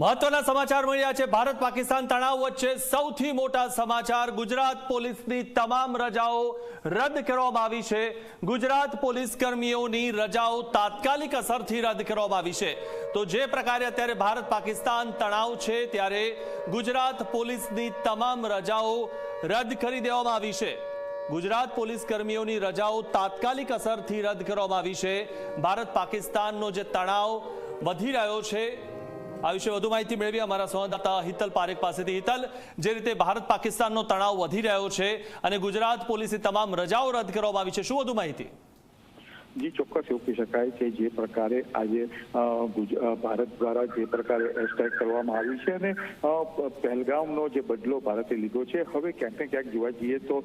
મહત્વના સમાચાર મળ્યા છે। ભારત પાકિસ્તાન તણાવ વચ્ચે સૌથી મોટા સમાચાર। ગુજરાત પોલીસની તમામ રજાઓ રદ કરવામાં આવી છે। ગુજરાત પોલીસ કર્મીઓની રજાઓ તાત્કાલિક અસરથી રદ કરવામાં આવી છે। તો જે પ્રકારે અત્યારે ભારત પાકિસ્તાન તણાવ છે ત્યારે ગુજરાત પોલીસની તમામ રજાઓ રદ કરી દેવામાં આવી છે। ગુજરાત પોલીસ કર્મીઓની રજાઓ તાત્કાલિક અસરથી રદ કરવામાં આવી છે। ભારત પાકિસ્તાનનો જે તણાવ વધી રહ્યો છે આ વિશે વધુ માહિતી મેળવી અમારા સંવાદદાતા હિતલ પારેખ પાસેથી। હિતલ, જે રીતે ભારત પાકિસ્તાનનો તણાવ વધી રહ્યો છે અને ગુજરાત પોલીસની તમામ રજાઓ રદ કરવામાં આવી છે, શું વધુ માહિતી? જી ચોક્કસ એવું કહી શકાય કે જે પ્રકારે આજે ભારત દ્વારા જે પ્રકારે એરસ્ટ્રાઇક કરવામાં આવી છે અને પહેલગામનો જે બદલો ભારતે લીધો છે, હવે ક્યાંક ને ક્યાંક જોવા જઈએ તો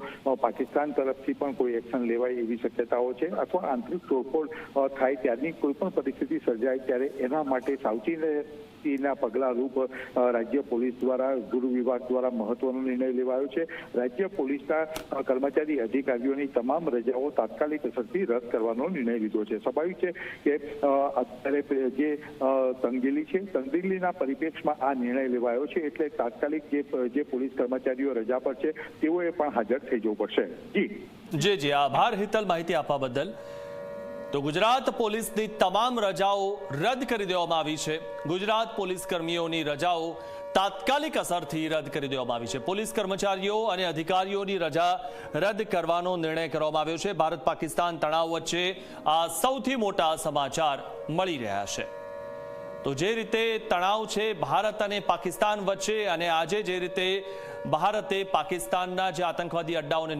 પાકિસ્તાન તરફથી પણ કોઈ એક્શન લેવાય એવી શક્યતાઓ છે અથવા આંતરિક તોડફોડ થાય ત્યારની કોઈ પણ પરિસ્થિતિ સર્જાય ત્યારે એના માટે સાવચેતીના પગલા રૂપ રાજ્ય પોલીસ દ્વારા ગૃહ વિભાગ દ્વારા મહત્વનો નિર્ણય લેવાયો છે। રાજ્ય પોલીસના કર્મચારી અધિકારીઓની તમામ રજાઓ તાત્કાલિક અસરથી રદ કરવાનો નિર્ણય લીધો છે। સ્વાભાવિક છે કે અત્યારે જે તંગદિલી છે, તંગદિલીના પરિપ્રેક્ષમાં આ નિર્ણય લેવાયો છે, એટલે તાત્કાલિક જે પોલીસ કર્મચારીઓ રજા પર છે તેઓએ પણ હાજર થઈ જવું પડશે। જી આભાર હિતલ, માહિતી આપવા બદલ। તો ગુજરાત પોલીસની તમામ રજાઓ રદ કરી દેવામાં આવી છે। ગુજરાત પોલીસ કર્મીઓની રજાઓ તાત્કાલિક અસરથી રદ કરી દેવામાં આવી છે। પોલીસ કર્મચારીઓ અને અધિકારીઓની રજા રદ કરવાનો નિર્ણય કરવામાં આવ્યો છે। ભારત પાકિસ્તાન તણાવ વચ્ચે આ સૌથી મોટા સમાચાર મળી રહ્યા છે। તો જે રીતે તણાવ છે ભારત અને પાકિસ્તાન વચ્ચે અને આજે જે રીતે ભારતે પાકિસ્તાનના જે આતંકવાદી અડ્ડાઓને